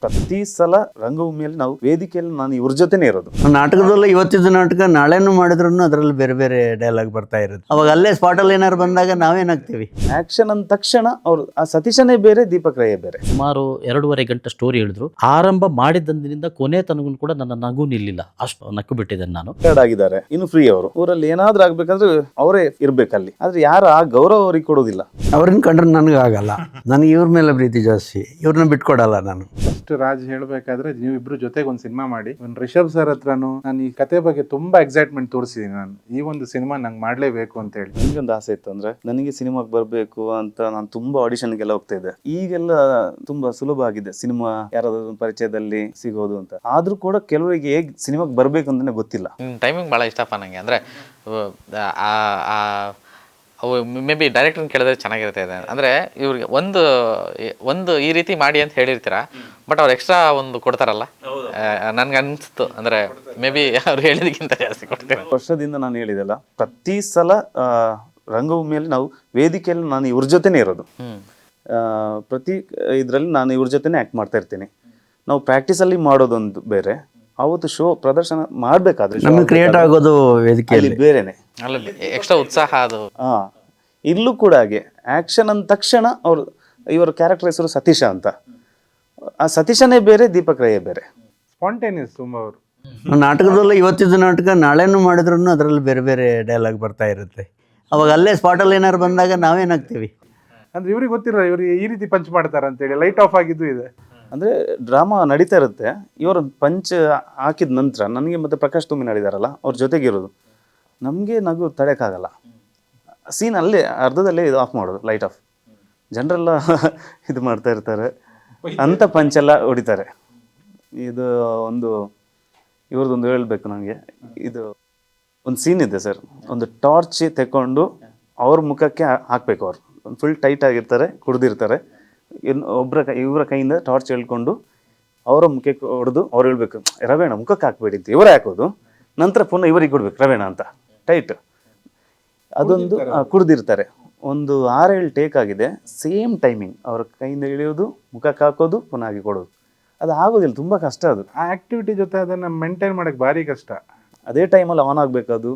ಪ್ರತಿ ಸಲ ರಂಗಭೂಮಿಯಲ್ಲಿ ನಾವು ವೇದಿಕೆಯಲ್ಲಿ ನಾನು ಇವ್ರ ಜೊತೆನೇ ಇರೋದು. ನಾಟಕದಲ್ಲ ಇವತ್ತಿದ್ದು ನಾಟಕ ನಾಳೆನೂ ಮಾಡಿದ್ರು ಅದರಲ್ಲಿ ಬೇರೆ ಬೇರೆ ಡೈಲಾಗ್ ಬರ್ತಾ ಇರುತ್ತೆ. ಅವಾಗ ಅಲ್ಲೇ ಸ್ಪಾಟಲ್ಲಿ ಏನಾದ್ರು ಬಂದಾಗ ನಾವೇನಾಗ್ತೀವಿ, ಆಕ್ಷನ್ ಅಂದ ತಕ್ಷಣ ಅವ್ರು ಆ ಸತೀಶನೇ ಬೇರೆ, ದೀಪಕ್ ರೈ ಬೇರೆ. ಸುಮಾರು 2.5 ಗಂಟೆ ಸ್ಟೋರಿ ಹೇಳಿದ್ರು. ಆರಂಭ ಮಾಡಿದಂದಿನಿಂದ ಕೊನೆ ತನಗೂ ಕೂಡ ನನ್ನ ನಗು ನಿಲ್ಲಿಲ್ಲ, ಅಷ್ಟು ನಕ್ಕು ಬಿಟ್ಟಿದ್ದೇನೆ ನಾನು. ಆಗಿದ್ದಾರೆ ಇನ್ನು ಫ್ರೀ ಅವರು. ಊರಲ್ಲಿ ಏನಾದ್ರೂ ಆಗ್ಬೇಕಂದ್ರೆ ಅವರೇ ಇರ್ಬೇಕಲ್ಲಿ. ಆದ್ರೆ ಯಾರು ಆ ಗೌರವ ಅವ್ರಿಗೆ ಕೊಡೋದಿಲ್ಲ. ಅವ್ರನ್ನ ಕಂಡ್ರೆ ನನಗೆ ಆಗಲ್ಲ. ನನಗೆ ಇವ್ರ ಮೇಲೆ ಪ್ರೀತಿ ಜಾಸ್ತಿ, ಇವ್ರನ್ನ ಬಿಟ್ಕೊಡಲ್ಲ ನಾನು. ಫಸ್ಟ್ ರಾಜ್ ಹೇಳ್ಬೇಕಾದ್ರೆ ನೀವಿಬ್ರು ಜೊತೆಗೆ ಒಂದು ಸಿನಿಮಾ ಮಾಡಿ, ಒಂದು ರಿಷಬ್ ಸರ್ ಹತ್ರನು ನಾನು ಈ ಕತೆ ಬಗ್ಗೆ ತುಂಬಾ ಎಕ್ಸೈಟ್ಮೆಂಟ್ ತೋರಿಸಿದೀನಿ. ನಾನು ಈ ಒಂದು ಸಿನಿಮಾ ನಂಗೆ ಮಾಡ್ಲೇಬೇಕು ಅಂತ ಹೇಳಿ ನನಗೊಂದು ಆಸೆ ಇತ್ತು, ಅಂದ್ರೆ ನನಗೆ ಸಿನಿಮಾಗೆ ಬರ್ಬೇಕು ಅಂತ. ನಾನು ತುಂಬಾ ಆಡಿಷನ್ಗೆಲ್ಲ ಹೋಗ್ತಾ ಇದ್ದೆ. ಈಗೆಲ್ಲ ತುಂಬಾ ಸುಲಭ ಆಗಿದೆ ಸಿನಿಮಾ ಯಾರಾದ್ರೂ ಪರಿಚಯದಲ್ಲಿ ಸಿಗೋದು ಅಂತ. ಆದ್ರೂ ಕೂಡ ಕೆಲವರಿಗೆ ಹೇಗೆ ಸಿನಿಮಾಗೆ ಬರ್ಬೇಕು ಅಂತಾನೆ ಗೊತ್ತಿಲ್ಲ. ಟೈಮಿಂಗ್ ಭಾಳ ಇಷ್ಟಪ್ಪ ನನಗೆ. ಅಂದರೆ ಅವು ಮೇ ಬಿ ಡೈರೆಕ್ಟ್ರನ್ನ ಕೇಳಿದ್ರೆ ಚೆನ್ನಾಗಿರುತ್ತೆ. ಅಂದರೆ ಇವ್ರಿಗೆ ಒಂದು ಈ ರೀತಿ ಮಾಡಿ ಅಂತ ಹೇಳಿರ್ತೀರ, ಬಟ್ ಅವ್ರು ಎಕ್ಸ್ಟ್ರಾ ಒಂದು ಕೊಡ್ತಾರಲ್ಲ, ನನ್ಗೆ ಅನಿಸ್ತು. ಅಂದರೆ ಮೇ ಬಿ ಅವ್ರು ಹೇಳಿದಕ್ಕಿಂತ ಜಾಸ್ತಿ ಕೊಡ್ತಾರೆ. ವರ್ಷದಿಂದ ನಾನು ಹೇಳಿದೆಲ್ಲ, ಪ್ರತಿ ಸಲ ರಂಗಭೂಮಿಯಲ್ಲಿ ನಾವು ವೇದಿಕೆಯಲ್ಲಿ ನಾನು ಇವ್ರ ಜೊತೆನೇ ಇರೋದು. ಪ್ರತಿ ಇದರಲ್ಲಿ ನಾನು ಇವ್ರ ಜೊತೆನೇ ಆ್ಯಕ್ಟ್ ಮಾಡ್ತಾ ಇರ್ತೀನಿ. ನಾವು ಪ್ರಾಕ್ಟೀಸಲ್ಲಿ ಮಾಡೋದೊಂದು ಬೇರೆ, ಅವತ್ತು ಶೋ ಪ್ರದರ್ಶನ ಮಾಡಬೇಕಾದ್ರೆ ನಮಗೆ ಕ್ರಿಯೇಟ್ ಆಗೋದು ವೇದಿಕೆಯಲ್ಲಿ ಬೇರೆನೆ, ಅಲ್ಲಿ ಎಕ್ಸ್ಟ್ರಾ ಉತ್ಸಾಹ ಅದು. ಇಲ್ಲೂ ಕೂಡ ಹಾಗೆ ಆಕ್ಷನ್ ಅಂದ ತಕ್ಷಣ ಅವ್ರು, ಇವರ ಕ್ಯಾರೆಕ್ಟರ್ ಹೆಸರು ಸತೀಶ ಅಂತ. ಆ ಸತೀಶನೇ ಬೇರೆ, ದೀಪಕ್ ರೈ ಬೇರೆ. ಸ್ಪಾಂಟೇನಿಯಸ್ ತುಂಬ ಅವರು. ನಾಟಕದಲ್ಲ ಇವತ್ತಿದ್ದು ನಾಟಕ ನಾಳೆನೂ ಮಾಡಿದ್ರು ಅದರಲ್ಲಿ ಬೇರೆ ಬೇರೆ ಡೈಲಾಗ್ ಬರ್ತಾ ಇರುತ್ತೆ. ಅವಾಗ ಅಲ್ಲೇ ಸ್ಪಾಟಲ್ಲಿ ಏನಾದ್ರು ಬಂದಾಗ ನಾವೇನಾಗ್ತೀವಿ. ಅಂದ್ರೆ ಇವ್ರಿಗೆ ಗೊತ್ತಿಲ್ಲ ಇವ್ರಿಗೆ ಈ ರೀತಿ ಪಂಚ್ ಮಾಡ್ತಾರೆ ಅಂತೇಳಿ. ಲೈಟ್ ಆಫ್ ಆಗಿದ್ದು ಇದೆ. ಅಂದರೆ ಡ್ರಾಮಾ ನಡೀತಾ ಇರುತ್ತೆ, ಇವರು ಪಂಚ್ ಹಾಕಿದ ನಂತರ ನನಗೆ ಮತ್ತೆ ಪ್ರಕಾಶ್ ತುಮ್ಮಿ ನಡೀತಾರಲ್ಲ, ಅವ್ರ ಜೊತೆಗಿರೋದು ನಮಗೆ ನಗು ತಡೆಯೋಕ್ಕಾಗಲ್ಲ. ಸೀನ್ ಅಲ್ಲೇ ಅರ್ಧದಲ್ಲೇ ಇದು ಆಫ್ ಮಾಡೋದು, ಲೈಟ್ ಆಫ್. ಜನರೆಲ್ಲ ಇದು ಮಾಡ್ತಾ ಇರ್ತಾರೆ, ಅಂಥ ಪಂಚೆಲ್ಲ ಹೊಡಿತಾರೆ. ಇದು ಒಂದು ಇವ್ರದ್ದೊಂದು ಹೇಳ್ಬೇಕು ನನಗೆ. ಇದು ಒಂದು ಸೀನ್ ಇದೆ ಸರ್, ಒಂದು ಟಾರ್ಚ್ ತೆಕ್ಕೊಂಡು ಅವ್ರ ಮುಖಕ್ಕೆ ಹಾಕಬೇಕು. ಅವ್ರು ಒಂದು ಫುಲ್ ಟೈಟ್ ಆಗಿರ್ತಾರೆ, ಕುಡ್ದಿರ್ತಾರೆ. ಇವರ ಕೈಯಿಂದ ಟಾರ್ಚ್ ಹೇಳ್ಕೊಂಡು ಅವರ ಮುಖಕ್ಕೆ ಹೊಡೆದು ಅವ್ರು ಹೇಳ್ಬೇಕು, ರವೇಣ ಮುಖಕ್ಕೆ ಹಾಕ್ಬೇಡಿ ಅಂತ ಇವರೇ ಹಾಕೋದು. ನಂತರ ಪುನಃ ಇವರಿಗೆ ಕೊಡ್ಬೇಕು ರವೇಣ ಅಂತ ಟೈಟ್. ಅದೊಂದು ಕುಡ್ದಿರ್ತಾರೆ. ಒಂದು 6-7 ಟೇಕ್ ಆಗಿದೆ, ಸೇಮ್ ಟೈಮಿಂಗ್. ಅವ್ರ ಕೈಯಿಂದ ಇಳಿಯೋದು, ಮುಖಕ್ಕೆ ಹಾಕೋದು, ಪುನಃ ಆಗಿ ಕೊಡೋದು. ಅದು ಆಗೋದಿಲ್ಲ, ತುಂಬ ಕಷ್ಟ ಅದು. ಆ ಆಕ್ಟಿವಿಟಿ ಜೊತೆ ಅದನ್ನ ಮೇಂಟೈನ್ ಮಾಡಕ್ಕೆ ಭಾರಿ ಕಷ್ಟ. ಅದೇ ಟೈಮಲ್ಲಿ ಆನ್ ಆಗಬೇಕು, ಅದು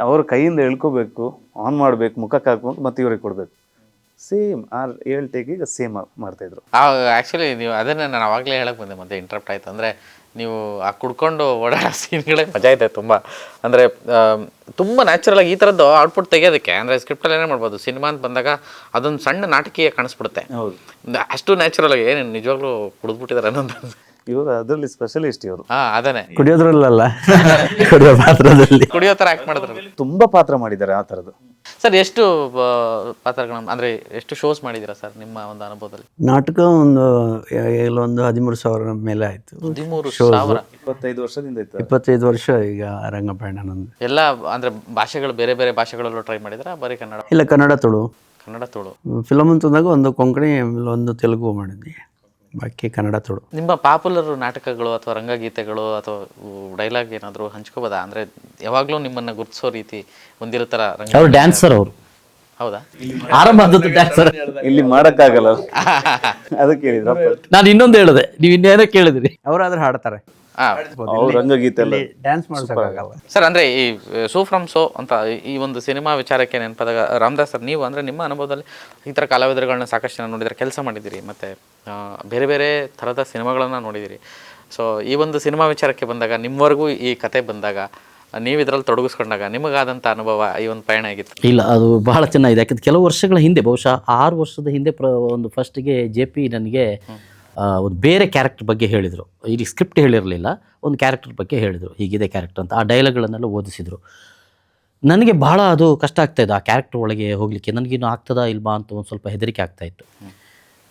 ಅವ್ರ ಕೈಯಿಂದ ಎಳ್ಕೋಬೇಕು, ಆನ್ ಮಾಡಬೇಕು, ಮುಖಕ್ಕೆ ಹಾಕ್ಬೇಕು, ಮತ್ತೆ ಇವ್ರಿಗೆ ಕೊಡಬೇಕು. ಸೇಮ್ 6-7 ಟೇಕಿಗೆ ಸೇಮ್ ಮಾಡ್ತಾಯಿದ್ರು. ಆ್ಯಕ್ಚುಲಿ ನೀವು ಅದನ್ನೇ ನಾನು ಆವಾಗಲೇ ಹೇಳಕ್ಕೆ ಬಂದೆ, ಮತ್ತೆ ಇಂಟ್ರಪ್ಟ್ ಆಯಿತು. ಅಂದರೆ ನೀವು ಆ ಕುಡ್ಕೊಂಡು ಓಡಾಡೋ ಸೀನ್ಗಳೇ ಮಜಾ ಇದೆ ತುಂಬ. ಅಂದರೆ ತುಂಬ ನ್ಯಾಚುರಲಾಗಿ ಈ ಥರದ್ದು ಔಟ್ಪುಟ್ ತೆಗೆಯೋದಕ್ಕೆ, ಅಂದರೆ ಸ್ಕ್ರಿಪ್ಟಲ್ಲಿ ಏನೇ ಮಾಡ್ಬೋದು, ಸಿನಿಮಾ ಅಂತ ಬಂದಾಗ ಅದೊಂದು ಸಣ್ಣ ನಾಟಕೀಯ ಕಾಣಿಸ್ಬಿಡುತ್ತೆ. ಹೌದು, ಅಷ್ಟು ನ್ಯಾಚುರಲಾಗಿ ಏನು ನಿಜವಾಗ್ಲೂ ಕುಡಿದ್ಬಿಟ್ಟಿದ್ದಾರೆ ಅನ್ನೋದು. ಇವರು ಅದರಲ್ಲಿ ಸ್ಪೆಷಲಿಸ್ಟ್ ಇವರು. ಅದನ್ನೇ ಕುಡಿಯೋದ್ರಲ್ಲ, ಕುಡಿಯೋ ಪಾತ್ರದಲ್ಲಿ ಕುಡಿಯೋ ಥರ ಆ್ಯಕ್ಟ್ ಮಾಡಿದ್ರು. ತುಂಬ ಪಾತ್ರ ಮಾಡಿದ್ದಾರೆ ಆ ಥರದ್ದು. ಸರ್ ಎಷ್ಟು ಪಾತ್ರಗಳನ್ನ, ಅಂದರೆ ಎಷ್ಟು ಶೋಸ್ ಮಾಡಿದ್ದೀರಾ ಸರ್ ನಿಮ್ಮ ಒಂದು ಅನುಭವದಲ್ಲಿ? ನಾಟಕ ಒಂದು 13,000 ಮೇಲೆ ಆಯಿತು. 13,000? 25 ವರ್ಷದಿಂದ ಇತ್ತು. 25 ವರ್ಷ ಈಗ ರಂಗಪಯಣ ನಂದು. ಎಲ್ಲ ಅಂದರೆ ಭಾಷೆಗಳು ಬೇರೆ ಬೇರೆ ಭಾಷೆಗಳಲ್ಲೂ ಟ್ರೈ ಮಾಡಿದ್ರಾ, ಬರೀ ಕನ್ನಡ? ಇಲ್ಲ, ಕನ್ನಡ ತುಳು. ಕನ್ನಡ ತುಳು ಫಿಲಮ್ ಅಂತಂದಾಗ ಒಂದು ಕೊಂಕಣಿ, ಆಮೇಲೆ ಒಂದು ತೆಲುಗು ಮಾಡಿದ್ವಿ, ಬಾಕಿ ಕನ್ನಡ ತುಳು. ನಿಮ್ಮ ಪಾಪ್ಯುಲರ್ ನಾಟಕಗಳು ಅಥವಾ ರಂಗಗೀತೆಗಳು ಅಥವಾ ಡೈಲಾಗ್ ಏನಾದರೂ ಹಂಚ್ಕೋಬೋದಾ? ಅಂದರೆ ಯಾವಾಗಲೂ ನಿಮ್ಮನ್ನು ಗುರುತಿಸೋ ರೀತಿ ಒಂದಿರೋ ಥರ ಅವ್ರು ಡ್ಯಾನ್ಸರ್. ಅವರು ಹೌದಾ? ಆರಂಭ ಆದದ್ದು ಡ್ಯಾನ್ಸರ್. ಇಲ್ಲಿ ಮಾಡೋಕ್ಕಾಗಲ್ಲ, ಅದಕ್ಕೆ ಹೇಳಿದ್ರು. ನಾನು ಇನ್ನೊಂದು ಹೇಳಿದೆ, ನೀವು ಇನ್ನೇನೋ ಕೇಳಿದ್ರಿ. ಅವರಾದ್ರೆ ಹಾಡ್ತಾರೆ, ಅವ್ರ ರಂಗಗೀತೆ ಎಲ್ಲ ಡ್ಯಾನ್ಸ್ ಮಾಡೋಕ್ಕಾಗಲ್ಲ. ಸರ್, ಅಂದರೆ ಈ ಸೋ ಫ್ರಮ್ ಸೋ ಅಂತ ಈ ಒಂದು ಸಿನಿಮಾ ವಿಚಾರಕ್ಕೆ ನೆನಪಾದಾಗ, ರಾಮದಾಸ್ ಸರ್ ನೀವು ಅಂದರೆ ನಿಮ್ಮ ಅನುಭವದಲ್ಲಿ ಈ ಥರ ಕಲಾವಿದರುಗಳನ್ನ ಸಾಕಷ್ಟು ಜನ ನೋಡಿದರೆ, ಕೆಲಸ ಮಾಡಿದ್ದೀರಿ, ಮತ್ತು ಬೇರೆ ಬೇರೆ ಥರದ ಸಿನಿಮಾಗಳನ್ನು ನೋಡಿದ್ದೀರಿ. ಸೊ ಈ ಒಂದು ಸಿನಿಮಾ ವಿಚಾರಕ್ಕೆ ಬಂದಾಗ, ನಿಮ್ಮವರೆಗೂ ಈ ಕತೆ ಬಂದಾಗ, ನೀವು ಇದರಲ್ಲಿ ತೊಡಗಿಸ್ಕೊಂಡಾಗ ನಿಮಗಾದಂಥ ಅನುಭವ, ಈ ಒಂದು ಪಯಣ ಆಗಿತ್ತು? ಇಲ್ಲ, ಅದು ಬಹಳ ಚೆನ್ನಾಗಿದೆ. ಯಾಕಂದ್ರೆ ಕೆಲವು ವರ್ಷಗಳ ಹಿಂದೆ, ಬಹುಶಃ 6 ವರ್ಷದ ಹಿಂದೆ ಒಂದು ಫಸ್ಟಿಗೆ JP ನನಗೆ ಒಂದು ಬೇರೆ ಕ್ಯಾರೆಕ್ಟರ್ ಬಗ್ಗೆ ಹೇಳಿದರು. ಇಲ್ಲಿ ಸ್ಕ್ರಿಪ್ಟ್ ಹೇಳಿರಲಿಲ್ಲ, ಒಂದು ಕ್ಯಾರೆಕ್ಟರ್ ಬಗ್ಗೆ ಹೇಳಿದರು, ಹೀಗಿದೆ ಕ್ಯಾರೆಕ್ಟರ್ ಅಂತ. ಆ ಡೈಲಾಗ್ಗಳನ್ನೆಲ್ಲ ಓದಿಸಿದರು. ನನಗೆ ಬಹಳ ಅದು ಕಷ್ಟ ಆಗ್ತಾಯಿತ್ತು ಆ ಕ್ಯಾರೆಕ್ಟರ್ ಒಳಗೆ ಹೋಗಲಿಕ್ಕೆ. ನನಗಿನ್ನು ಆಗ್ತದಾ ಇಲ್ವಾ ಅಂತ ಒಂದು ಸ್ವಲ್ಪ ಹೆದರಿಕೆ ಆಗ್ತಾಯಿತ್ತು.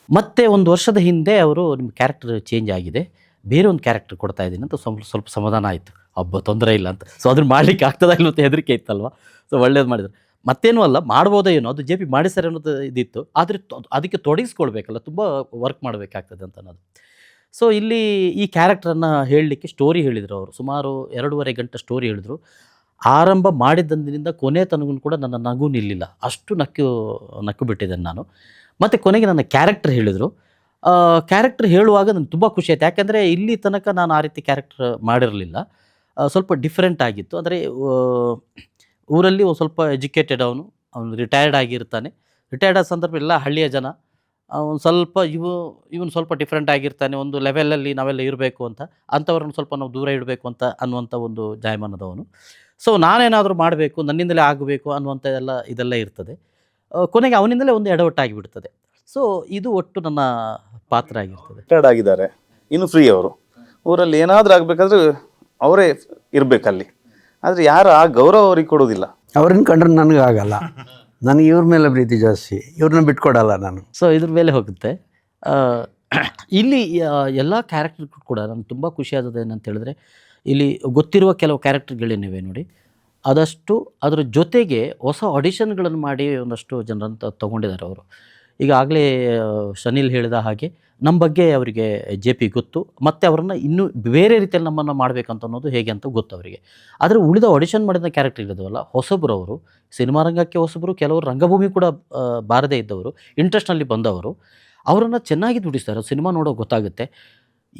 ಮತ್ತೆ 1 ವರ್ಷದ ಹಿಂದೆ ಅವರು, ನಿಮ್ಮ ಕ್ಯಾರೆಕ್ಟರ್ ಚೇಂಜ್ ಆಗಿದೆ, ಬೇರೆ ಒಂದು ಕ್ಯಾರೆಕ್ಟರ್ ಕೊಡ್ತಾ ಇದ್ದೀನಿ ಅಂತ ಸ್ವಲ್ಪ ಸಮಾಧಾನ ಆಯಿತು. ಹಬ್ಬ ತೊಂದರೆ ಇಲ್ಲ ಅಂತ. ಸೊ ಅದನ್ನು ಮಾಡಲಿಕ್ಕೆ ಆಗ್ತದಾ ಇಲ್ಲ ಅಂತ ಹೆದರಿಕೆ ಇತ್ತಲ್ವ. ಸೊ ಒಳ್ಳೇದು ಮಾಡಿದ್ರು. ಮತ್ತೇನೂ ಅಲ್ಲ, ಮಾಡ್ಬೋದೇ ಏನೋ, ಅದು JP ಮಾಡಿಸ್ತಾರೆ ಅನ್ನೋದು ಇದಿತ್ತು. ಆದರೆ ಅದಕ್ಕೆ ತೊಡಗಿಸ್ಕೊಳ್ಬೇಕಲ್ಲ, ತುಂಬ ವರ್ಕ್ ಮಾಡಬೇಕಾಗ್ತದೆ ಅಂತ ಅನ್ನೋದು. ಸೊ ಇಲ್ಲಿ ಈ ಕ್ಯಾರೆಕ್ಟರನ್ನು ಹೇಳಲಿಕ್ಕೆ ಸ್ಟೋರಿ ಹೇಳಿದರು ಅವರು. ಸುಮಾರು 2.5 ಗಂಟೆ ಸ್ಟೋರಿ ಹೇಳಿದರು. ಆರಂಭ ಮಾಡಿದಂದಿನಿಂದ ಕೊನೆ ತನಗೂ ಕೂಡ ನನ್ನ ನಗು ನಿಲ್ಲಿಲ್ಲ, ಅಷ್ಟು ನಕ್ಕು ಬಿಟ್ಟಿದ್ದೇನೆ ನಾನು. ಮತ್ತು ಕೊನೆಗೆ ನನ್ನ ಕ್ಯಾರೆಕ್ಟರ್ ಹೇಳಿದರು. ಕ್ಯಾರೆಕ್ಟರ್ ಹೇಳುವಾಗ ನನಗೆ ತುಂಬ ಖುಷಿ ಆಯ್ತು. ಯಾಕೆಂದರೆ ಇಲ್ಲಿ ತನಕ ನಾನು ಆ ರೀತಿ ಕ್ಯಾರೆಕ್ಟರ್ ಮಾಡಿರಲಿಲ್ಲ. ಸ್ವಲ್ಪ ಡಿಫ್ರೆಂಟ್ ಆಗಿತ್ತು. ಅಂದರೆ ಊರಲ್ಲಿ ಒಂದು ಸ್ವಲ್ಪ ಎಜುಕೇಟೆಡ್ ಅವನು ರಿಟೈರ್ಡ್ ಆಗಿರ್ತಾನೆ. ರಿಟೈರ್ಡ್ ಆದ ಸಂದರ್ಭ ಎಲ್ಲ ಹಳ್ಳಿಯ ಜನ ಒಂದು ಸ್ವಲ್ಪ ಇವನು ಸ್ವಲ್ಪ ಡಿಫ್ರೆಂಟ್ ಆಗಿರ್ತಾನೆ. ಒಂದು ಲೆವೆಲಲ್ಲಿ ನಾವೆಲ್ಲ ಇರಬೇಕು ಅಂತ, ಅಂಥವ್ರನ್ನ ಸ್ವಲ್ಪ ನಾವು ದೂರ ಇಡಬೇಕು ಅಂತ ಅನ್ನುವಂಥ ಒಂದು ಜಾಯಮಾನದವನು. ಸೊ ನಾನೇನಾದರೂ ಮಾಡಬೇಕು, ನನ್ನಿಂದಲೇ ಆಗಬೇಕು ಅನ್ನುವಂಥ ಇದೆಲ್ಲ ಇರ್ತದೆ. ಕೊನೆಗೆ ಅವನಿಂದಲೇ ಒಂದು ಎಡವಟ್ಟಾಗಿಬಿಡ್ತದೆ. ಸೊ ಇದು ಒಟ್ಟು ನನ್ನ ಪಾತ್ರ ಆಗಿರ್ತದೆ. ರಿಟೈರ್ಡ್ ಆಗಿದ್ದಾರೆ, ಇನ್ನು ಫ್ರೀ ಅವರು. ಊರಲ್ಲಿ ಏನಾದರೂ ಆಗಬೇಕಾದ್ರೆ ಅವರೇ ಇರಬೇಕಲ್ಲಿ. ಆದರೆ ಯಾರು ಆ ಗೌರವ ಅವ್ರಿಗೆ ಕೊಡೋದಿಲ್ಲ. ಅವ್ರನ್ನ ಕಂಡ್ರೆ ನನಗೆ ಆಗಲ್ಲ. ನನಗೆ ಇವ್ರ ಮೇಲೆ ಪ್ರೀತಿ ಜಾಸ್ತಿ, ಇವ್ರನ್ನ ಬಿಟ್ಕೊಡಲ್ಲ ನಾನು. ಸೊ ಇದ್ರ ಮೇಲೆ ಹೋಗುತ್ತೆ. ಇಲ್ಲಿ ಎಲ್ಲ ಕ್ಯಾರೆಕ್ಟರ್ ಕೂಡ ನನಗೆ ತುಂಬ ಖುಷಿಯಾದದ್ದು ಏನಂತ ಹೇಳಿದ್ರೆ, ಇಲ್ಲಿ ಗೊತ್ತಿರುವ ಕೆಲವು ಕ್ಯಾರೆಕ್ಟರ್ಗಳೇನಿವೆ ನೋಡಿ, ಆದಷ್ಟು ಅದರ ಜೊತೆಗೆ ಹೊಸ ಆಡಿಷನ್ಗಳನ್ನು ಮಾಡಿ ಒಂದಷ್ಟು ಜನರನ್ನು ತೊಗೊಂಡಿದ್ದಾರೆ ಅವರು. ಈಗಾಗಲೇ ಶನಿಲ್ ಹೇಳಿದ ಹಾಗೆ ನಮ್ಮ ಬಗ್ಗೆ ಅವರಿಗೆ JP ಗೊತ್ತು, ಮತ್ತು ಅವರನ್ನು ಇನ್ನೂ ಬೇರೆ ರೀತಿಯಲ್ಲಿ ನಮ್ಮನ್ನು ಮಾಡಬೇಕಂತ ಅನ್ನೋದು ಹೇಗೆ ಅಂತ ಗೊತ್ತು ಅವರಿಗೆ. ಆದರೆ ಉಳಿದ ಆಡಿಷನ್ ಮಾಡಿದ ಕ್ಯಾರೆಕ್ಟರ್ ಇರೋದವಲ್ಲ, ಹೊಸಬರು ಅವರು, ಸಿನಿಮಾ ರಂಗಕ್ಕೆ ಹೊಸಬರು, ಕೆಲವರು ರಂಗಭೂಮಿ ಕೂಡ ಬಾರದೇ ಇದ್ದವರು, ಇಂಟ್ರೆಸ್ಟ್ನಲ್ಲಿ ಬಂದವರು, ಅವರನ್ನು ಚೆನ್ನಾಗಿ ದುಡಿಸ್ತಾರೆ. ಸಿನಿಮಾ ನೋಡೋ ಗೊತ್ತಾಗುತ್ತೆ.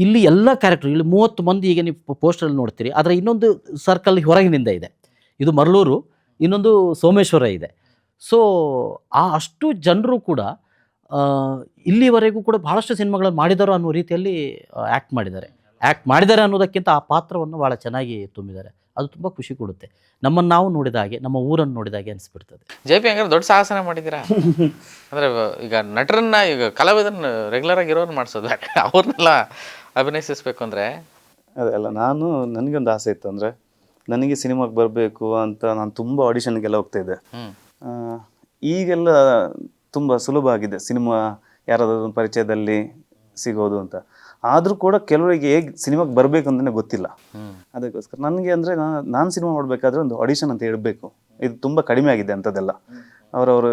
ಇಲ್ಲಿ ಎಲ್ಲ ಕ್ಯಾರೆಕ್ಟರ್, ಇಲ್ಲಿ 30 ಮಂದಿ ಈಗ ನೀವು ಪೋಸ್ಟರಲ್ಲಿ ನೋಡ್ತೀರಿ. ಆದರೆ ಇನ್ನೊಂದು ಸರ್ಕಲ್ ಹೊರಗಿನಿಂದ ಇದೆ, ಇದು ಮರಳೂರು, ಇನ್ನೊಂದು ಸೋಮೇಶ್ವರ ಇದೆ. ಸೊ ಅಷ್ಟು ಜನರು ಕೂಡ ಇಲ್ಲಿವರೆಗೂ ಕೂಡ ಬಹಳಷ್ಟು ಸಿನಿಮಾಗಳನ್ನು ಮಾಡಿದರು ಅನ್ನೋ ರೀತಿಯಲ್ಲಿ ಆ್ಯಕ್ಟ್ ಮಾಡಿದ್ದಾರೆ ಅನ್ನೋದಕ್ಕಿಂತ ಆ ಪಾತ್ರವನ್ನು ಭಾಳ ಚೆನ್ನಾಗಿ ತುಂಬಿದ್ದಾರೆ. ಅದು ತುಂಬ ಖುಷಿ ಕೊಡುತ್ತೆ. ನಮ್ಮನ್ನು ನಾವು ನೋಡಿದ ಹಾಗೆ, ನಮ್ಮ ಊರನ್ನು ನೋಡಿದ ಹಾಗೆ ಅನಿಸ್ಬಿಡ್ತದೆ. JP ಹಂಗಾರೆ ದೊಡ್ಡ ಸಾಹಸನ ಮಾಡಿದ್ದೀರಾ. ಅಂದರೆ ಈಗ ನಟರನ್ನ, ಈಗ ಕಲಾವಿದರನ್ನ ರೆಗ್ಯುಲರ್ ಆಗಿ ಇರೋರು ಮಾಡಿಸೋದು, ಅವ್ರನ್ನೆಲ್ಲ ಅಭಿನಯಿಸಬೇಕು ಅಂದರೆ ಅದೆಲ್ಲ ನನಗೊಂದು ಆಸೆ ಇತ್ತು. ಅಂದರೆ ನನಗೆ ಸಿನಿಮಾಗೆ ಬರಬೇಕು ಅಂತ ನಾನು ತುಂಬ ಆಡಿಷನ್ಗೆಲ್ಲ ಹೋಗ್ತಾಯಿದ್ದೆ. ಈಗೆಲ್ಲ ತುಂಬ ಸುಲಭ ಆಗಿದೆ ಸಿನಿಮಾ, ಯಾರಾದರೂ ಪರಿಚಯದಲ್ಲಿ ಸಿಗೋದು ಅಂತ. ಆದರೂ ಕೂಡ ಕೆಲವರಿಗೆ ಹೇಗೆ ಸಿನಿಮಾಗೆ ಬರಬೇಕು ಅಂತಲೇ ಗೊತ್ತಿಲ್ಲ. ಅದಕ್ಕೋಸ್ಕರ ನನಗೆ ಅಂದರೆ ನಾನು ಸಿನಿಮಾ ಮಾಡಬೇಕಾದ್ರೆ ಒಂದು ಆಡಿಷನ್ ಅಂತ ಹೇಳಬೇಕು. ಇದು ತುಂಬ ಕಡಿಮೆ ಆಗಿದೆ ಅಂಥದ್ದೆಲ್ಲ. ಅವರವರು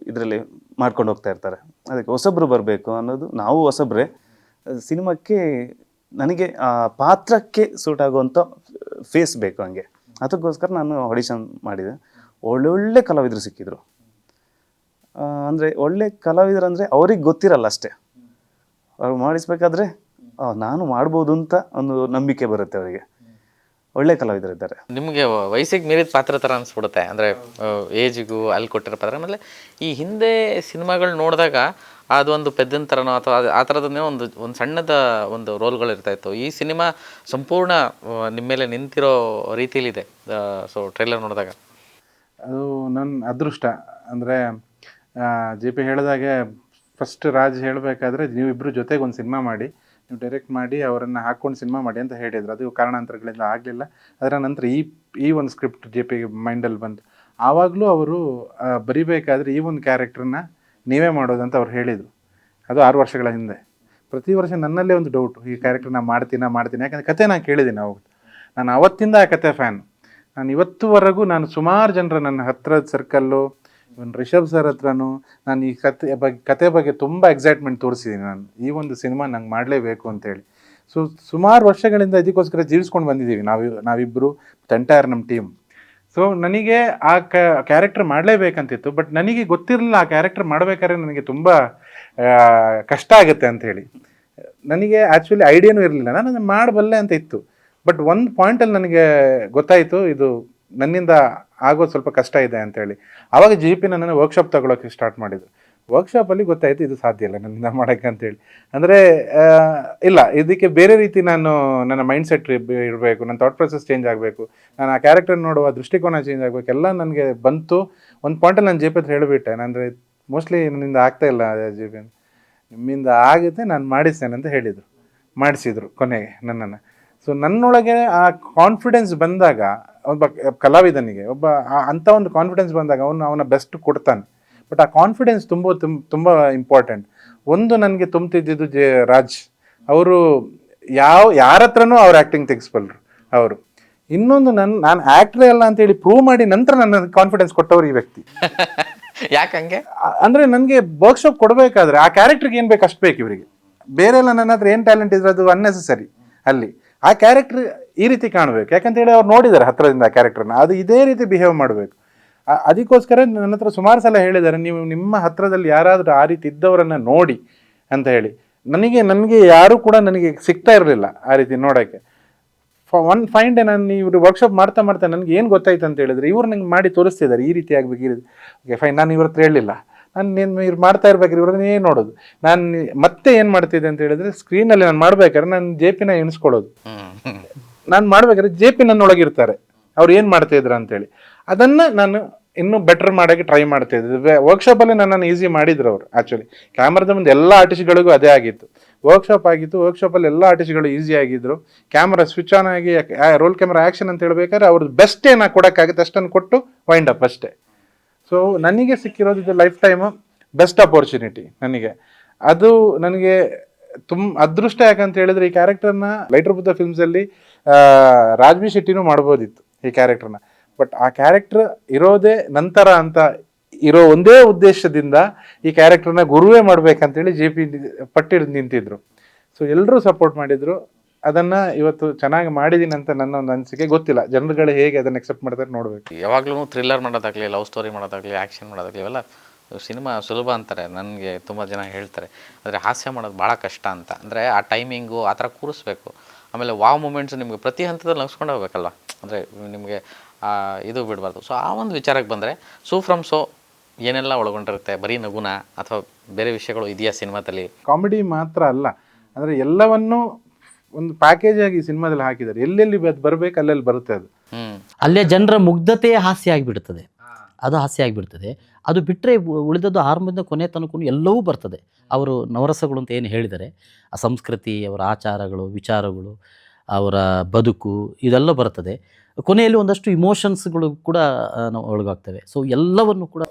ಇದರಲ್ಲಿ ಮಾಡ್ಕೊಂಡು ಹೋಗ್ತಾ ಇರ್ತಾರೆ. ಅದಕ್ಕೆ ಹೊಸಬ್ರು ಬರಬೇಕು ಅನ್ನೋದು, ನಾವು ಹೊಸಬ್ರೆ, ಸಿನಿಮಾಕ್ಕೆ ನನಗೆ ಆ ಪಾತ್ರಕ್ಕೆ ಸೂಟ್ ಆಗುವಂಥ ಫೇಸ್ ಬೇಕು ನನಗೆ. ಅದಕ್ಕೋಸ್ಕರ ನಾನು ಆಡಿಷನ್ ಮಾಡಿದೆ. ಒಳ್ಳೊಳ್ಳೆ ಕಲಾವಿದರು ಸಿಕ್ಕಿದ್ರು. ಅಂದರೆ ಒಳ್ಳೆ ಕಲಾವಿದರು ಅಂದರೆ ಅವ್ರಿಗೆ ಗೊತ್ತಿರಲ್ಲ ಅಷ್ಟೇ. ಅವ್ರು ಮಾಡಿಸ್ಬೇಕಾದ್ರೆ ನಾನು ಮಾಡ್ಬೋದು ಅಂತ ಒಂದು ನಂಬಿಕೆ ಬರುತ್ತೆ ಅವರಿಗೆ. ಒಳ್ಳೆ ಕಲಾವಿದರಿದ್ದಾರೆ. ನಿಮಗೆ ವಯಸ್ಸಿಗೆ ಮೀರಿದ ಪಾತ್ರ ಥರ ಅನಿಸ್ಬಿಡುತ್ತೆ. ಅಂದರೆ ಏಜಿಗೂ ಅಲ್ಲಿ ಕೊಟ್ಟಿರೋ ಪಾತ್ರ. ಆಮೇಲೆ ಈ ಹಿಂದೆ ಸಿನಿಮಾಗಳು ನೋಡಿದಾಗ ಅದೊಂದು ಪೆದ್ದನ ಥರನೋ ಅಥವಾ ಆ ಥರದನ್ನೇ ಒಂದು ಸಣ್ಣದ ಒಂದು ರೋಲ್ಗಳು ಇರ್ತಾಯಿತ್ತು. ಈ ಸಿನಿಮಾ ಸಂಪೂರ್ಣ ನಿಮ್ಮ ಮೇಲೆ ನಿಂತಿರೋ ರೀತಿಯಲ್ಲಿದೆ. ಸೊ ಟ್ರೈಲರ್ ನೋಡಿದಾಗ ಅದು ನನ್ನ ಅದೃಷ್ಟ. ಅಂದರೆ JP ಹೇಳಿದಾಗೆ ಫಸ್ಟ್ ರಾಜ್ ಹೇಳಬೇಕಾದ್ರೆ ನೀವಿಬ್ಬರು ಜೊತೆಗೆ ಒಂದು ಸಿನಿಮಾ ಮಾಡಿ, ನೀವು ಡೈರೆಕ್ಟ್ ಮಾಡಿ ಅವರನ್ನು ಹಾಕ್ಕೊಂಡು ಸಿನಿಮಾ ಮಾಡಿ ಅಂತ ಹೇಳಿದರು. ಅದು ಕಾರಣಾಂತರಗಳಿಂದ ಆಗಲಿಲ್ಲ. ಅದರ ನಂತರ ಈ ಒಂದು ಸ್ಕ್ರಿಪ್ಟ್ JP ಮೈಂಡಲ್ಲಿ ಬಂತು. ಆವಾಗಲೂ ಅವರು ಬರಿಬೇಕಾದ್ರೆ ಈ ಒಂದು ಕ್ಯಾರೆಕ್ಟ್ರನ್ನ ನೀವೇ ಮಾಡೋದಂತ ಅವ್ರು ಹೇಳಿದರು. ಅದು 6 ವರ್ಷಗಳ ಹಿಂದೆ. ಪ್ರತಿ ವರ್ಷ ನನ್ನಲ್ಲೇ ಒಂದು ಡೌಟು, ಈ ಕ್ಯಾರೆಕ್ಟರ್ ನಾನು ಮಾಡ್ತೀನಿ. ಯಾಕಂದರೆ ಕತೆ ನಾನು ಕೇಳಿದ್ದೀನಿ ಅವಾಗ. ನಾನು ಅವತ್ತಿಂದ ಆ ಕತೆ ಫ್ಯಾನ್. ನಾನು ಇವತ್ತುವರೆಗೂ ಸುಮಾರು ಜನರ ನನ್ನ ಹತ್ರದ ಸರ್ಕಲ್ಲು, ಇವನ್ ರಿಷಬ್ ಸರ್ ಹತ್ರನೂ ನಾನು ಈ ಕತೆ ಬಗ್ಗೆ ತುಂಬ ಎಕ್ಸೈಟ್ಮೆಂಟ್ ತೋರಿಸಿದ್ದೀನಿ. ನಾನು ಈ ಒಂದು ಸಿನಿಮಾ ನಂಗೆ ಮಾಡಲೇಬೇಕು ಅಂತೇಳಿ. ಸೊ ಸುಮಾರು ವರ್ಷಗಳಿಂದ ಇದಕ್ಕೋಸ್ಕರ ಜೀವಿಸ್ಕೊಂಡು ಬಂದಿದ್ದೀವಿ ನಾವಿಬ್ಬರು, ಎಂಟೈರ್ ನಮ್ಮ ಟೀಮ್. ಸೊ ನನಗೆ ಆ ಕ್ಯಾರೆಕ್ಟರ್ ಮಾಡಲೇಬೇಕಂತಿತ್ತು. ಬಟ್ ನನಗೆ ಗೊತ್ತಿರಲಿಲ್ಲ ಆ ಕ್ಯಾರೆಕ್ಟರ್ ಮಾಡಬೇಕಾದ್ರೆ ನನಗೆ ತುಂಬ ಕಷ್ಟ ಆಗುತ್ತೆ ಅಂಥೇಳಿ. ನನಗೆ ಆ್ಯಕ್ಚುಲಿ ಐಡಿಯಾನೂ ಇರಲಿಲ್ಲ, ನಾನು ಅದನ್ನು ಮಾಡಬಲ್ಲೆ ಅಂತ ಇತ್ತು. ಬಟ್ ಒಂದು ಪಾಯಿಂಟಲ್ಲಿ ನನಗೆ ಗೊತ್ತಾಯಿತು, ಇದು ನನ್ನಿಂದ ಆಗೋದು ಸ್ವಲ್ಪ ಕಷ್ಟ ಇದೆ ಅಂತೇಳಿ. ಆವಾಗ JP ನನ್ನನ್ನು ವರ್ಕ್ಶಾಪ್ ತಗೊಳ್ಳೋಕ್ಕೆ ಸ್ಟಾರ್ಟ್ ಮಾಡಿದ್ರು. ವರ್ಕ್ಶಾಪಲ್ಲಿ ಗೊತ್ತಾಯಿತು ಇದು ಸಾಧ್ಯ ಇಲ್ಲ ನನ್ನಿಂದ ಮಾಡೋಕ್ಕೆ ಅಂತೇಳಿ. ಅಂದರೆ ಇಲ್ಲ, ಇದಕ್ಕೆ ಬೇರೆ ರೀತಿ ನನ್ನ ಮೈಂಡ್ ಸೆಟ್ ಇರಬೇಕು, ನನ್ನ ಥಾಟ್ ಪ್ರೊಸೆಸ್ ಚೇಂಜ್ ಆಗಬೇಕು, ನಾನು ಆ ಕ್ಯಾರೆಕ್ಟರ್ ನೋಡುವ ದೃಷ್ಟಿಕೋನ ಚೇಂಜ್ ಆಗಬೇಕು, ಎಲ್ಲ ನನಗೆ ಬಂತು. ಒಂದು ಪಾಯಿಂಟಲ್ಲಿ ನಾನು JP ಹತ್ರ ಹೇಳಿಬಿಟ್ಟೆ, ಅಂದರೆ ಮೋಸ್ಟ್ಲಿ ನನ್ನಿಂದ ಆಗ್ತಾ ಇಲ್ಲ JP, ನಿಮ್ಮಿಂದ ಆಗುತ್ತೆ, ನಾನು ಮಾಡಿಸ್ತೇನೆ ಅಂತ ಹೇಳಿದರು. ಮಾಡಿಸಿದ್ರು ಕೊನೆಗೆ ನನ್ನನ್ನು. ಸೊ ನನ್ನೊಳಗೆ ಆ ಕಾನ್ಫಿಡೆನ್ಸ್ ಬಂದಾಗ, ಒಬ್ಬ ಕಲಾವಿದನಿಗೆ ಅಂಥ ಒಂದು ಕಾನ್ಫಿಡೆನ್ಸ್ ಬಂದಾಗ ಅವನ ಬೆಸ್ಟ್ ಕೊಡ್ತಾನೆ. ಬಟ್ ಆ ಕಾನ್ಫಿಡೆನ್ಸ್ ತುಂಬ ಇಂಪಾರ್ಟೆಂಟ್. ಒಂದು ನನಗೆ ತುಂಬ್ತಿದ್ದು ರಾಜ್ ಅವರು, ಯಾರ ಹತ್ರನೂ ಅವ್ರ ಆ್ಯಕ್ಟಿಂಗ್ ತೆಗಿಸ್ಬಲ್ರು ಅವರು. ಇನ್ನೊಂದು ನಾನು ಆ್ಯಕ್ಟ್ರೇ ಅಲ್ಲ ಅಂತೇಳಿ ಪ್ರೂವ್ ಮಾಡಿ ನಂತರ ನನ್ನ ಕಾನ್ಫಿಡೆನ್ಸ್ ಕೊಟ್ಟವ್ರು ಈ ವ್ಯಕ್ತಿ. ಯಾಕಂಗೆ ಅಂದರೆ ನನಗೆ ವರ್ಕ್ಶಾಪ್ ಕೊಡಬೇಕಾದ್ರೆ ಆ ಕ್ಯಾರೆಕ್ಟರ್ಗೆ ಏನು ಬೇಕು ಅಷ್ಟು ಬೇಕು ಇವರಿಗೆ. ಬೇರೆ ಎಲ್ಲ ನನ್ನ ಹತ್ರ ಏನು ಟ್ಯಾಲೆಂಟ್ ಇದ್ರೆ ಅದು ಅನ್ನೆಸೆಸರಿ. ಅಲ್ಲಿ ಆ ಕ್ಯಾರೆಕ್ಟರ್ ಈ ರೀತಿ ಕಾಣಬೇಕು, ಯಾಕಂತೇಳಿ ಅವ್ರು ನೋಡಿದ್ದಾರೆ ಹತ್ರದಿಂದ ಆ ಕ್ಯಾರೆಕ್ಟರ್ನ, ಅದು ಇದೇ ರೀತಿ ಬಿಹೇವ್ ಮಾಡಬೇಕು. ಅದಕ್ಕೋಸ್ಕರ ನನ್ನ ಹತ್ರ ಸುಮಾರು ಸಲ ಹೇಳಿದ್ದಾರೆ, ನೀವು ನಿಮ್ಮ ಹತ್ರದಲ್ಲಿ ಯಾರಾದರೂ ಆ ರೀತಿ ಇದ್ದವರನ್ನು ನೋಡಿ ಅಂತ ಹೇಳಿ. ನನಗೆ ಯಾರೂ ಕೂಡ ನನಗೆ ಸಿಗ್ತಾ ಇರಲಿಲ್ಲ ಆ ರೀತಿ ನೋಡೋಕ್ಕೆ. ಫೈನ್ ಡೇ ನಾನು ಇವರು ವರ್ಕ್ಶಾಪ್ ಮಾಡ್ತಾ ನನಗೆ ಏನು ಗೊತ್ತಾಯ್ತು ಅಂತ ಹೇಳಿದ್ರೆ, ಇವ್ರು ನಂಗೆ ಮಾಡಿ ತೋರಿಸ್ತಿದ್ದಾರೆ ಈ ರೀತಿ ಆಗ್ಬೇಕು, ಈ ರೀತಿ. ಓಕೆ ಫೈನ್, ನಾನು ಇವ್ರ ಹತ್ರ ಹೇಳಲಿಲ್ಲ, ನಾನು ಇವ್ರು ಮಾಡ್ತಾ ಇರ್ಬೇಕಾದ್ರೆ ಇವ್ರನ್ನೇ ನೋಡೋದು. ನಾನು ಮತ್ತೆ ಏನು ಮಾಡ್ತಿದ್ದೆ ಅಂತ ಹೇಳಿದ್ರೆ, ಸ್ಕ್ರೀನಲ್ಲಿ ನಾನು ಮಾಡ್ಬೇಕಾದ್ರೆ ನಾನು JP ನ ಎಣಿಸ್ಕೊಳ್ಳೋದು. ನಾನು ಮಾಡ್ಬೇಕಾದ್ರೆ JP ನನ್ನೊಳಗಿರ್ತಾರೆ, ಅವ್ರು ಏನು ಮಾಡ್ತಾ ಇದ್ರು ಅಂತೇಳಿ. ಅದನ್ನು ನಾನು ಇನ್ನೂ ಬೆಟರ್ ಮಾಡೋಕ್ಕೆ ಟ್ರೈ ಮಾಡ್ತಾ ಇದ್ದೆ. ವರ್ಕ್ಶಾಪಲ್ಲಿ ನನ್ನನ್ನು ಈಸಿ ಮಾಡಿದ್ರು ಅವರು. ಆ್ಯಕ್ಚುಲಿ ಕ್ಯಾಮ್ರಾದ ಮುಂದೆ ಎಲ್ಲ ಆರ್ಟಿಸ್ಟ್ಗಳಿಗೂ ಅದೇ ಆಗಿತ್ತು. ವರ್ಕ್ಶಾಪ್ ಆಗಿತ್ತು, ವರ್ಕ್ಶಾಪಲ್ಲಿ ಎಲ್ಲ ಆರ್ಟಿಸ್ಟ್ಗಳು ಈಸಿ ಆಗಿದ್ರು. ಕ್ಯಾಮ್ರಾ ಸ್ವಿಚ್ ಆನ್ ಆಗಿ ರೋಲ್ ಕ್ಯಾಮ್ರಾ ಆ್ಯಕ್ಷನ್ ಅಂತ ಹೇಳ್ಬೇಕಾದ್ರೆ ಅವ್ರದ್ದು ಬೆಸ್ಟ್ ಏನು ಕೊಡೋಕ್ಕಾಗುತ್ತೆ ಅಷ್ಟನ್ನು ಕೊಟ್ಟು ವೈಂಡ್ ಅಪ್ ಅಷ್ಟೇ. ಸೊ ನನಗೆ ಸಿಕ್ಕಿರೋದು ಇದು ಲೈಫ್ ಟೈಮು ಬೆಸ್ಟ್ ಅಪರ್ಚುನಿಟಿ ನನಗೆ. ಅದು ನನಗೆ ಅದೃಷ್ಟ. ಯಾಕಂತ ಹೇಳಿದ್ರೆ ಈ ಕ್ಯಾರೆಕ್ಟರ್ನ ಲೈಟರ್ ಬುದ್ಧ ಫಿಲ್ಮ್ಸಲ್ಲಿ ರಾಜ್ಬಿ ಶೆಟ್ಟಿನೂ ಮಾಡ್ಬೋದಿತ್ತು ಈ ಕ್ಯಾರೆಕ್ಟರ್ನ. ಬಟ್ ಆ ಕ್ಯಾರೆಕ್ಟರ್ ಇರೋದೇ ನಂತರ ಅಂತ ಇರೋ ಒಂದೇ ಉದ್ದೇಶದಿಂದ ಈ ಕ್ಯಾರೆಕ್ಟರ್ನ ಗುರುವೇ ಮಾಡ್ಬೇಕಂತೇಳಿ JP ಪಟ್ಟಿಡ್ದು ನಿಂತಿದ್ರು. ಸೊ ಎಲ್ಲರೂ ಸಪೋರ್ಟ್ ಮಾಡಿದ್ರು. ಅದನ್ನು ಇವತ್ತು ಚೆನ್ನಾಗಿ ಮಾಡಿದ್ದೀನಿ ಅಂತ ನನ್ನ ಒಂದು ಅನಿಸಿಕೆ. ಗೊತ್ತಿಲ್ಲ ಜನರುಗಳು ಹೇಗೆ ಅದನ್ನು ಎಕ್ಸೆಪ್ಟ್ ಮಾಡ್ತಾರೆ ನೋಡಬೇಕು. ಯಾವಾಗಲೂ ಥ್ರಿಲ್ಲರ್ ಮಾಡೋದಾಗಲಿ, ಲವ್ ಸ್ಟೋರಿ ಮಾಡೋದಾಗಲಿ, ಆ್ಯಕ್ಷನ್ ಮಾಡೋದಾಗಲಿ, ಇವೆಲ್ಲ ಸಿನಿಮಾ ಸುಲಭ ಅಂತಾರೆ. ನನಗೆ ತುಂಬ ಜನ ಹೇಳ್ತಾರೆ, ಆದರೆ ಹಾಸ್ಯ ಮಾಡೋದು ಭಾಳ ಕಷ್ಟ ಅಂತ. ಅಂದರೆ ಆ ಟೈಮಿಂಗು ಆ ಥರ ಕೂರಿಸ್ಬೇಕು. ಆಮೇಲೆ ವಾವ್ ಮೂಮೆಂಟ್ಸ್ ನಿಮಗೆ ಪ್ರತಿ ಹಂತದಲ್ಲಿ ನಗ್ಸ್ಕೊಂಡು ಹೋಗ್ಬೇಕಲ್ವ, ಅಂದರೆ ನಿಮಗೆ ಇದು ಬಿಡಬಾರ್ದು. ಸೊ ಆ ಒಂದು ವಿಚಾರಕ್ಕೆ ಬಂದರೆ ಸೋ ಫ್ರಮ್ ಸೋ ಏನೆಲ್ಲ ಒಳಗೊಂಡಿರುತ್ತೆ? ಬರೀ ನಗುನ ಅಥವಾ ಬೇರೆ ವಿಷಯಗಳು ಇದೆಯಾ ಸಿನಿಮಾದಲ್ಲಿ? ಕಾಮಿಡಿ ಮಾತ್ರ ಅಲ್ಲ, ಅಂದರೆ ಎಲ್ಲವನ್ನೂ ಒಂದು ಪ್ಯಾಕೇಜ್ ಆಗಿ ಸಿನಿಮಾದಲ್ಲಿ ಹಾಕಿದ್ದಾರೆ. ಎಲ್ಲೆಲ್ಲಿ ಬರಬೇಕು ಅಲ್ಲೆಲ್ಲಿ ಬರುತ್ತೆ ಅದು. ಅಲ್ಲೇ ಜನರ ಮುಗ್ಧತೆ ಹಾಸ್ಯ ಆಗಿಬಿಡ್ತದೆ, ಅದು ಹಾಸ್ಯ ಆಗಿಬಿಡ್ತದೆ. ಅದು ಬಿಟ್ಟರೆ ಉಳಿದದ್ದು ಆರಂಭದಿಂದ ಕೊನೆ ತನಕ ಎಲ್ಲವೂ ಬರ್ತದೆ. ಅವರು ನವರಸಗಳು ಅಂತ ಏನು ಹೇಳಿದ್ದಾರೆ, ಆ ಸಂಸ್ಕೃತಿ, ಅವರ ಆಚಾರಗಳು, ವಿಚಾರಗಳು, ಅವರ ಬದುಕು, ಇದೆಲ್ಲ ಬರ್ತದೆ. ಕೊನೆಯಲ್ಲಿ ಒಂದಷ್ಟು ಇಮೋಷನ್ಸ್ಗಳು ಕೂಡ ನಾವು ಒಳಗಾಗ್ತವೆ. ಸೊ ಎಲ್ಲವನ್ನು ಕೂಡ